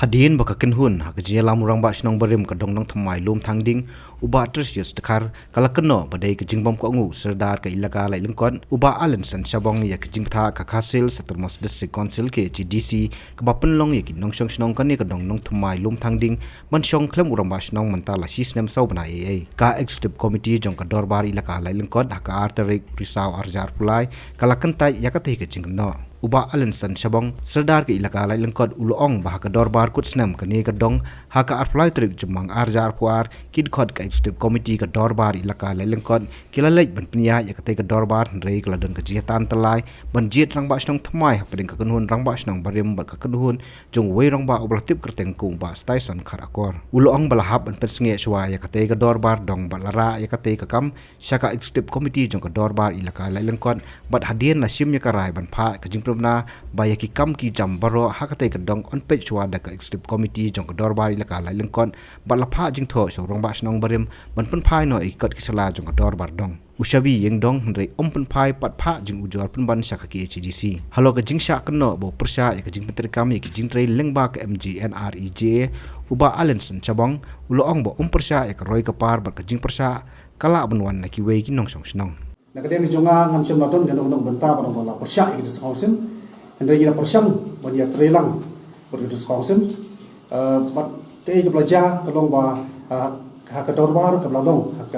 Hadin baka kenhun hak jia lamurang ba snong berim ka dong thamai lom thangding uba tersius tekar kala keno badai ke jingbom ko ngu serdar ka ilaka lai lengkon uba alen san sabong ya ke jingtha ka khasil setermos district council ke GDC ka bapen long ya ki nong shong snong kan ni ka dong thamai lom thangding man shong klem urang ba snong mentala sisnem sau bana ai ka executive committee jong ka dorbar ilaka lai lengkon hak arterik risau arjar pulai kala kentai ya ka te ke jingno uba alensan sabong serdar ke ilaka lai lengkot uloong bah ka dorbar kutsnam kani ka dong haka arplai trik jemang arjar puar kid khot ka executive committee ka dorbar ilaka lai lengkot kilalai ban pnya ya ka te ka dorbar rei kala don ka jiatan telai ban jit rang ba snong thamai pading ka kunhun rang ba snong barim ba ka kunhun jong wei rang ba oblatip kerteng kung ba station kharakor uloong balahap ban persnge swa ya ka te ka dorbar dong balara ya ka te ka kam shaka executive committee jong ka dorbar ilaka lai lengkot bat hadien na sim ya ka rai ban pha ka jing na baya ki kam ki jam baro hakate ka dong on page chwa da ka executive committee jong ka dorbar ilaka lai lengkon balapha jing tho sorong ba snong barim ban pun phai no ikot ki sala jong ka dorbar dong ushabi yeng dong re ompun phai pat pha jing ujor pun ban sha ka ki HDC halo ka jing sha kno bo persha ya ka jing petrikam ya ki jing tre lengba ka MGNREJ uba alenson chabong uloong bo persha ya ka roi ka par ba ka jing persha kala banwan na ki wei ki nong song snong Nakadeng jonga ngam sem laton dan undang benta pada bola persyak ikut sekolsen, hendaknya kita persyam bagi trelang berikut sekolsen, bat kei ke belajar kelong ba hak dorbar ke belalong hak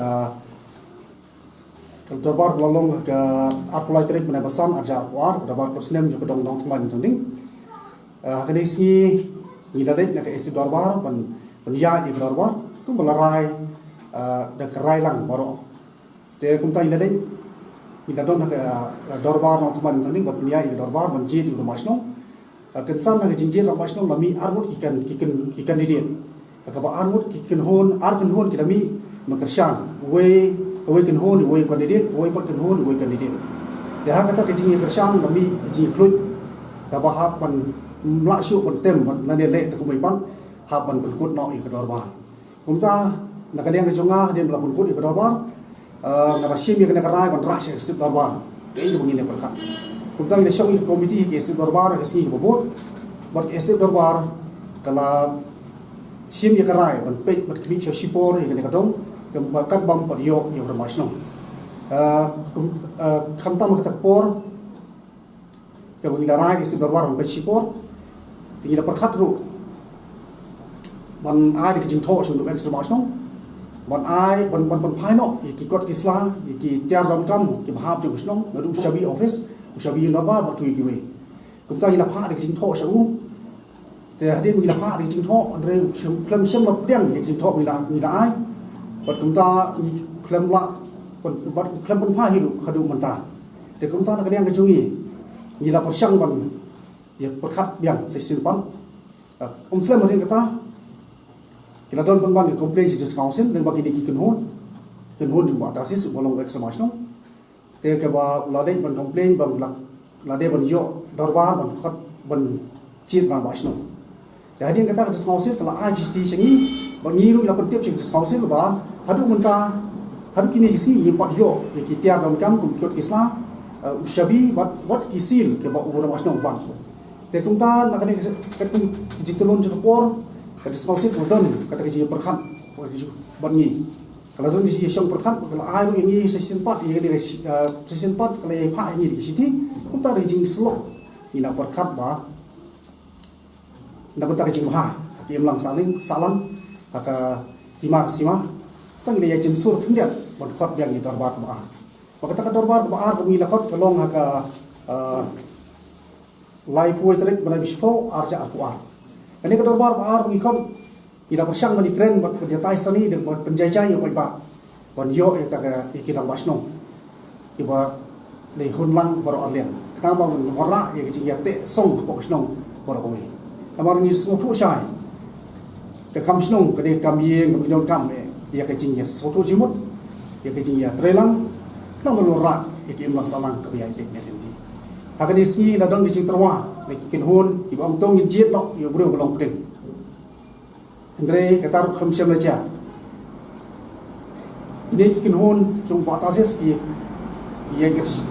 dorbar belalong hak arpulai trik menabasan aja war dorbar persnem juga dong dong teman tunding, hak ini si ngiladet nak isi dorbar ban ya di dorbar tu belarai dak rai lang baru, te kumta ngiladet bila don nak dorbar nong teman tanding buat punya ini dorbar banjir di rumah snong kensan nak jinjir rumah snong lami armut kikan didin akaba armut kikan hon kilami makershan we kan hon we kan didin we kan hon we kan didin ya kata jinjir kershan lami jinjir flut akaba hapan mlakshu pan tem nane le ku mai pan hapan kut no i dorbar kumta nak liang jonga dia melapun kut i dorbar narasim yang kena kerai ban ras setiap dorbar ini begini perkat kumta ini syau komiti ke setiap dorbar ke sini bobot buat setiap dorbar kalau sim yang kerai ban pek ban kini sipor yang kena kadong kemudian bam padio yang bermasno kamta makta por kemudian kerai setiap dorbar ban sipor tinggal perkat ru ban ada kejing tho untuk ekstra masno ban ai ban phai no ki kot kisla ki tiar ron kam ki bahap ju snong nadu shabi office shabi norba ba tu ki we kumta ila pha de jing tho sa u te hadin ila pha de jing tho andre klem sem ma piang ki jing tho ila ai bat kumta ni klem la bat klem pun pha hidu hadu manta te kumta na kalian ke jungi ni la persyang ban ya perkhat biang sesin pan slam rin kata kita don penban di komplain di council dan bagi di kenhon di batasis bolong ek samasno te ke ba lade ban komplain ban lade ban yo dorbar ban khat ban chit ban basno jadi kata di council kalau IGT sengi ban ngiru la pentip di council ba hadu menta hadu kini isi impat yo ki tiar dan kam kum kyot kisla ushabi wat kisil ke ba urang basno ban te kumta nakane ketum jitulun jepor kata sekausit modern kata kerja perkat bangi kalau tu ni siang perkat kalau air ini season 4 ini season 4 kalau pak ini di sini kita rejing slow ini nak perkat bah nak bentar rejing ha hakim lang salam haka kima sima tang dia jensur kendiat berkat yang itu dorbar bah maka tak dorbar bah kami lakot kelong haka live way trik mana bispo arja akuar ini kedorbar baar mengikut ila persyang manikren buat penjatai seni dan buat penjajah yang baik ban yo yang tak ikiran basno kiba le hunlang baru arlian kenapa menora yang kecil te song pokosno baru kowe amar ni semua tu sai ke kam snong ke de kam yeng ke binon kam ya kecil ya soto jimut ya kecil ya trelang nang menora ikim lang salang ke biaya tek nanti akan isi ladang di cing terwa lagi kenhon ibu amtong injit lo yo bro belong pedeng andre kata kham syam laja ini kenhon jung batasis ki ya girs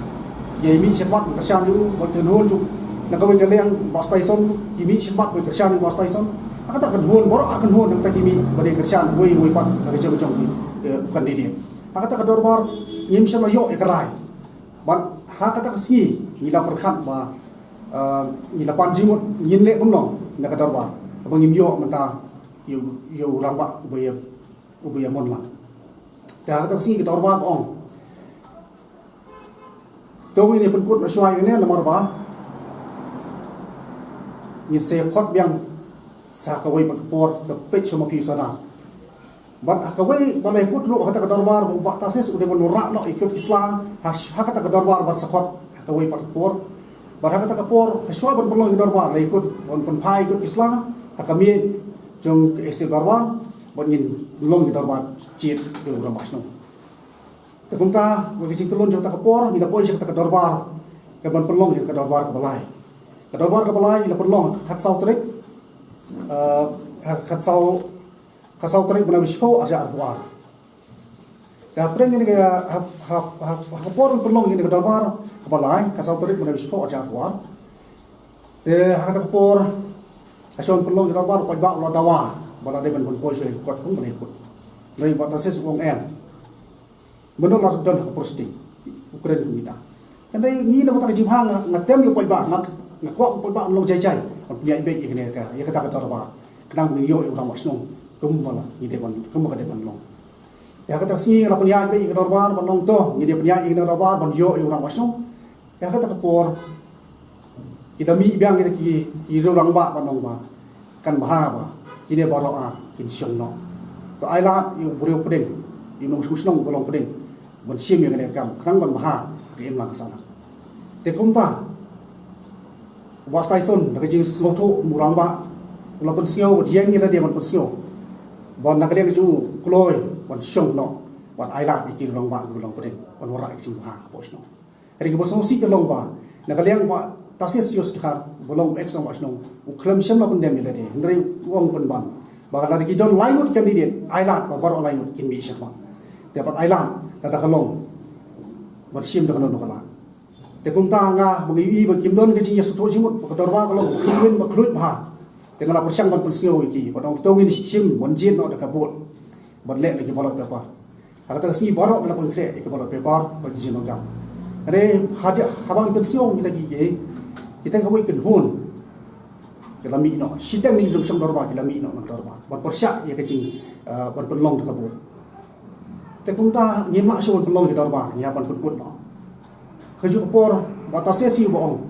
ya mi sepat tersyam yu bot kenhon jung nak kau kalian bas Tyson imi sepat bot tersyam bas Tyson Kata akan hon borok akan hon nak takimi bade kerjaan woi pat nak jom bukan dia. Kata ke dorbar yim sama yo ekrai. Ban kata ke si nila perkhat ba nila panjimut nyinle pun nak dorbar. Abang yim yo menta yo ramba ubaya mon lah. Dah kata ke si ke dorbar ong. Tong ini penkut masyai ini nomor ba. Ni se khot biang sakawai pakpor the pitch sama pi sana bat akawai balai kut ru kata darbar buat tasis udah menurak no ikut Islam kata darbar bat sakot akawai pakpor bat kata kapor haswa ban pelong darbar lai ikut ban penpai ikut Islam akami jong ke isti darbar ban ngin long darbar cit de urang masno tekunta bagi cing telun jota kapor bila poi kata darbar ke ban pelong ke darbar ke balai bila pelong khat sau trik kasau tarik benar bispo aja arwar. Dah pernah ini kaya hapor perlong ini kedarbar kepalai kasau tarik benar bispo aja arwar. Deh hak kapor ason perlong kedarbar pajak lo dawa bala de ben poi so ikut pun ben ikut. Lai batasis wong en. Menol la don prosti Ukraine kita. Kendai ni nak tak jimhang ngatem yo pajak ngakwa pajak long jai punya baik ini ka ya kata darbar. Kenang yo orang masnong kumala ni de ban kumaka de ban long. Ya kata si la punya baik darbar ban long to ni de punya ini darbar ban yo orang masnong. Ya kata kapor kita mi biang kita ki orang ba ban long ba kan baha ba ini baro a kin syong no. To ai la yo buriu pedeng yo nong susnong bolong pedeng ban sim yang ne kam kenang ban baha ke em lang sana. Te kumta was Tyson nak jing soto murang ba la pun sio dieng ni la dia man pun sio bon nak dia ju kloi bon syong no bon ai la ikir long ba long pedeng bon ora jing ha pos no ri ke boso si ke long ba nak liang ba tasis yos khar bolong ex no no uklam syam la pun dem ni la dia ndri wong pun ban ba la ki don line out candidate ai la ba bar line out kin mi syam dapat ai la kata kalong bon sim da no kala te kumta nga mengiwi bakim don ke jing yesuto jimut ba dorba kalau kiwin ba khlut ba te ngala persyang ban persio iki ba dong tongin sim mon jin no da kabut ban le lagi balot pepa kata si barok la pun kre ke balot pepa ba jin no gam re hadia habang persio kita gi kita kawai ken hun ke lami no sitang ni jom dorba ke lami no dorba ban persyak ye ke jing ban penlong da kabut te kumta nyimak so ban penlong ke dorba nya ban pun no kejuk por batasnya si bohong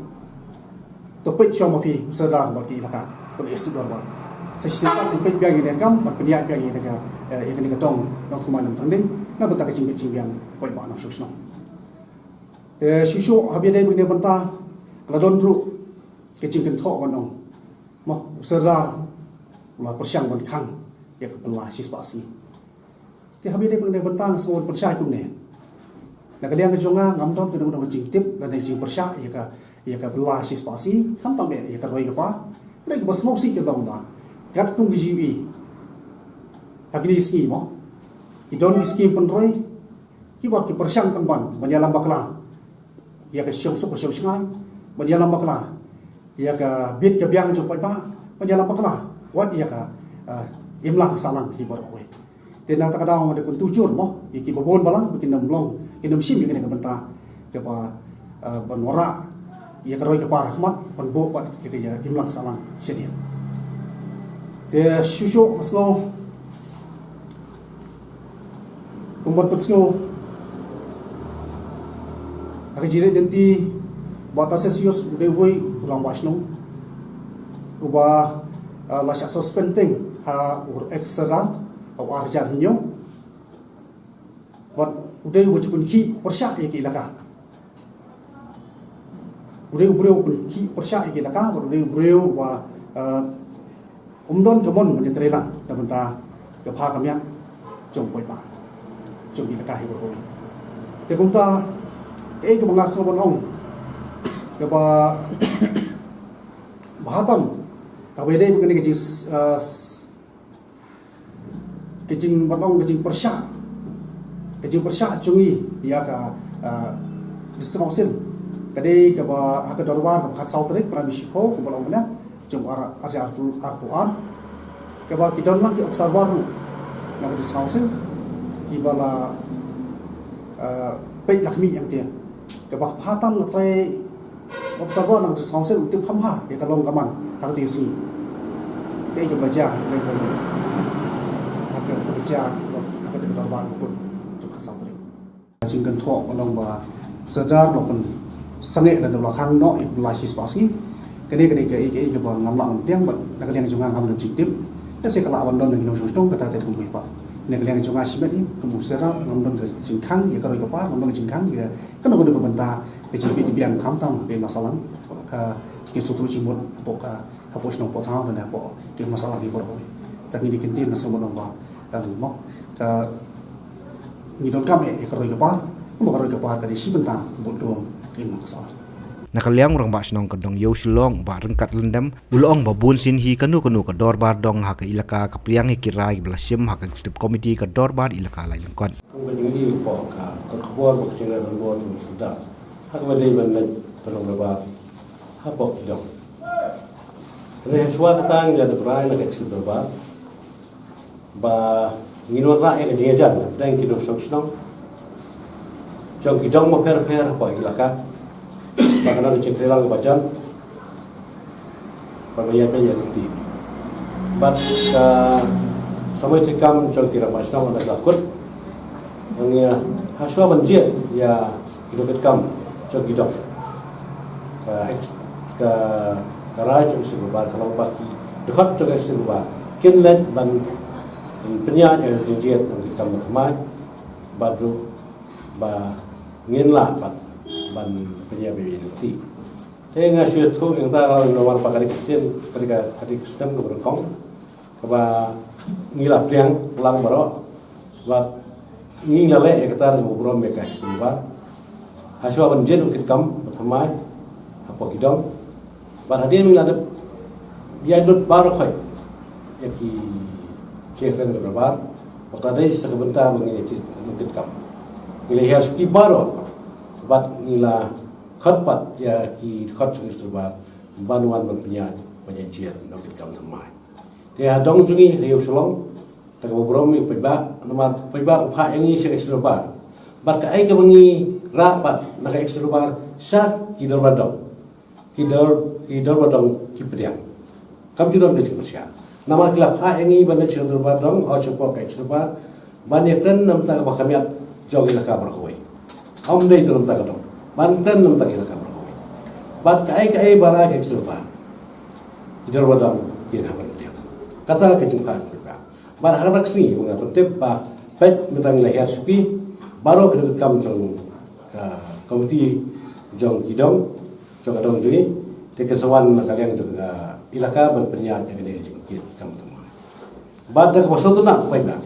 topik cuma pi sedar bagi laka pun isu dorba sesiapa topik biang ini kam berpeniak biang ini ka ini ketong nong kuman nong tanding na bentar kecing biang poi ba nong susno te susu habis dari benda bentar ladon ru kecing kentok nong mo sedar la persyang ban khang ya kebelah sisbasi te habis dari benda bentar semua persyai kumne nak kalian kejonga ngamdom tu dong jing tip dan jing persyak ya ka belah sisbasi kam tambe ya ka roi ka pa roi ka basmo si ke dong ba gat tung jiwi agni ski mo ki don ski pun roi ki buat ki persyang pan ban menyalam bakla ya ka syong sok syong sngai menyalam bakla ya ka bit ka biang jong pai ba menyalam bakla wat ya ka imlang salang hi bor we tenang tak kadang ada kun tujur mo iki bobon balang bikin namlong kinum sim bikin ke benta ke ba banora ya karoi ke par rahmat pan bo pat ke ya imlang salang sedia te susu aslo kumbat putsno ag jire denti batas sios dewoi ulang wasno uba la suspending ha ur extra au arjar nyo wat udai wo chukun ki persyak ye ki laka udai ubreu pun ki persyak ye ki laka udai ubreu wa umdon kamon men trela da benta ke pha kamyak jong poi pa jong ki laka he bo te kumta ke ke bangak so bon ong ke ba bahatam ka we dei bukan ke jis kecing batong kecing persyak cungi ya ka distribution kadai ke ba hak dorbar ka khat sautrik pra bisiko kumpulan mana jom arjar arpuar Kaba kita nak observer nak disausen di bala pej lakmi yang dia. Kaba phatam nak try observer nak disausen untuk hamha ya kalong kaman hak ti si. Kaya ke baca hak kerja hak ti dorban pun cukup satu. Jingkan thok kalong ba sadar lokon sange dan belakang no iblasi spasi. Kini ke ba ngamlang tiang ba nak liang junga ngam objektif. Saya kalau awal don dengan nong kata tadi kumpulan pak, negara yang cuma siapa ni, kemudian serap ngomong ke jengkang, ya kalau kepala ngomong ke jengkang, ya kan aku tu berbentang, PJP di biang kamtam, ke masalah, ke suatu cimut, pokok hapus nong potong dan apa, ke masalah di bawah, tapi di kintin nasi monong bah, mak, ke ni don kami, ya kalau kepala ke di si bentang, bodoh, ke masalah. Nakaliang orang bak senong kedong yo silong ba rengkat lendam ulong babun sin hi kanu ka dorbar dong ha ka ilaka ka priang hi kirai blasim ha ka step committee ka dorbar ilaka lai lengkon Kung kajingi po ka karbor mo sila ng buwan ng suda ha ka maday man tanong ba ha po kidong Kaya suwa katang ya de brai na ka ba ba nginon ra e kajingi jan dang kidong sok snong jong kidong mo per po ilaka Bagaimana cek lang bacan, pembayar nanti. Bat sampai tikam jong kira pasang ada takut, hanya haswa banjir ya hidup tikam jong hidup. Ke karai jong sebuah kalau bagi dekat jong sebuah kinlen ban penyanyi janjian jong tikam berteman, baru ba nginlah ban penyabi nanti. Tengah syutu yang tak kalau nomor pakai Kristen ketika Kristen keberkong, keba ngilap yang pulang baru, bat ngilale ektar ngobrol mereka istimewa. Haswa banjir ukit kam bertemai, apa kidong, bat hadiah ngilade dia lut baru koi, yaki cekren berbar, waktu ada sekebentar mengini ukit kam, ngilai harus pi baru. Bat nila khotpat ya ki khot chung surbat banuan berpenyan penyajian nokit kam thamai te adong jungi riu solong ta ko bromi peba nomar peba upha yangi se surbat bat ka ai ka bangi rapat naka surbat sa ki dor badong ki dor badong ki pediang kam judon de persia nama kilap ha yangi ban se surbat dong o chopo ka surbat ban yakren nam ta ka bakamiat jogi la ka berkoi Om day dalam tak dong, banten dalam tak ilaka berkoi. Bat kai bara ke surba. Idar wadam kira berdiam. Kata ke jumpa surba. Bar harak sini mengatur tempa pet mentang lahir suki baru kedua kam jong komiti jong kidong jong kadong juni dekesawan kalian jong ilaka berpenyan yang ini jengkit kam semua. Bat dak maksud tu nak pai nak.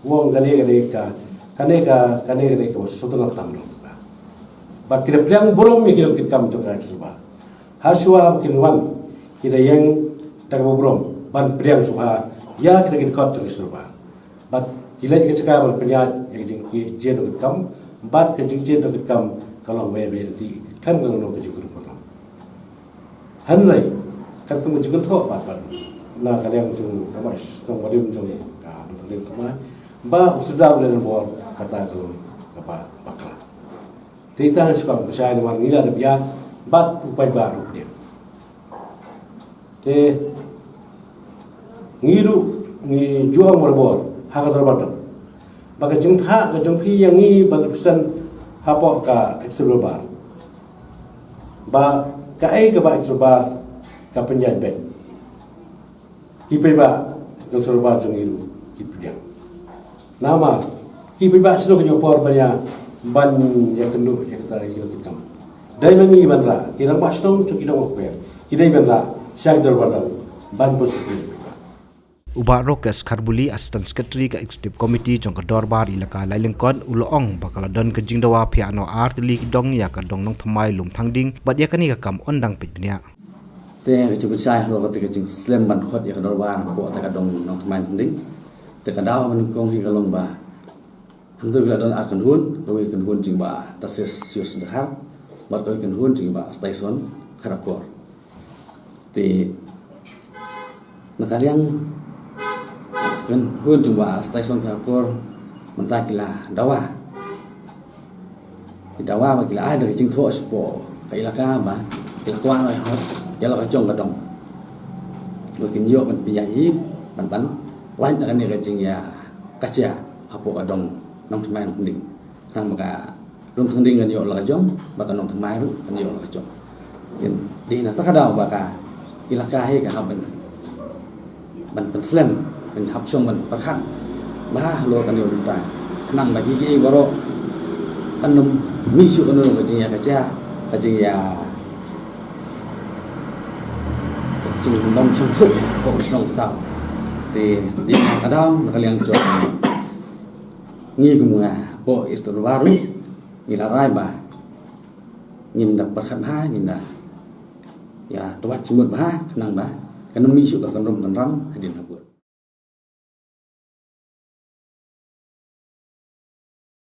Wong kane ka suatu nak tamlo ba ba kira pliang borom mi kilo kit kam joka suba haswa kinwan kira yang tak borom ban pliang suba ya kita kit kot joka suba ba kila ke cakap penyat yang jingki jen kit kam bat ke jingjen kit kam kalau we di kan kalau ke jukur borom hanrai kan ku jukur tho bat na kalian jung kamas tong wadim jung ka dulin kama ba sudah boleh bor kata tu apa bakla. Kita suka saya dengan nila ada biar bat upai baru dia. Te ni juang merbor hak terbadam. Bagi jumpa ke jumpi yang ni pada pesan apa ke ekstrebar. Ba kai ke ba ekstrebar ke penjat ben. Kipai ba ekstrebar jungiru kipiang. Nama kipi ba sino kanyo por banya ban yang kendu yang kita kita dai mangi banra kira ba sino chu kidong okper kidai banra syak dor badang ban positif Uba Rokas Kharbuli Assistant Secretary ka Executive Committee jong ka dorbar ilaka lailengkon ulong bakala don ka jingdawa phia no artli dong ya ka dong nong thamai lum thangding bat ya kani ka kam ondang pitnya te ka chu sai ro ka te ka jing slem ban khot ya ka dorbar po ta ka dong nong thamai thangding te ka daw man kong hi ka long ba Hentu bila don akan hun, kau ikan hun jing ba tasis sius dekat, bat kau ikan hun jing ba station karakor. Di nakaliang kan hun jumpa stasiun kapur mentakila dawa dawa bagila ada kecing thua sepo kailaka ba ilakwan oi hot ya la kacong kadong lukin yo man piyayi ban lain akan ni kecing ya kacia hapo kadong nong teman pending nang maka rum tending kan yo la kacong baka nong temai ru kan yo la kacong di na takadaw baka ilaka he ka haben ban slamเป็นทับช่วงมันประคันบ้าโลกันเดียวตายนั่งแบบยี่วรอันนมมีชุกันนมกับจริงยากระจ้ากระจริงยาจริงนมช่างสุกพวกช่างเต่าแต่ดีกระดองกระเลียงจองี้กูมึงพวกอิสตุบารุนี่ละไรบ้ายินดับประคันบ้ายินดาya tuat semut bah nang bah kan mi su ka kan rom kan ram hadin habur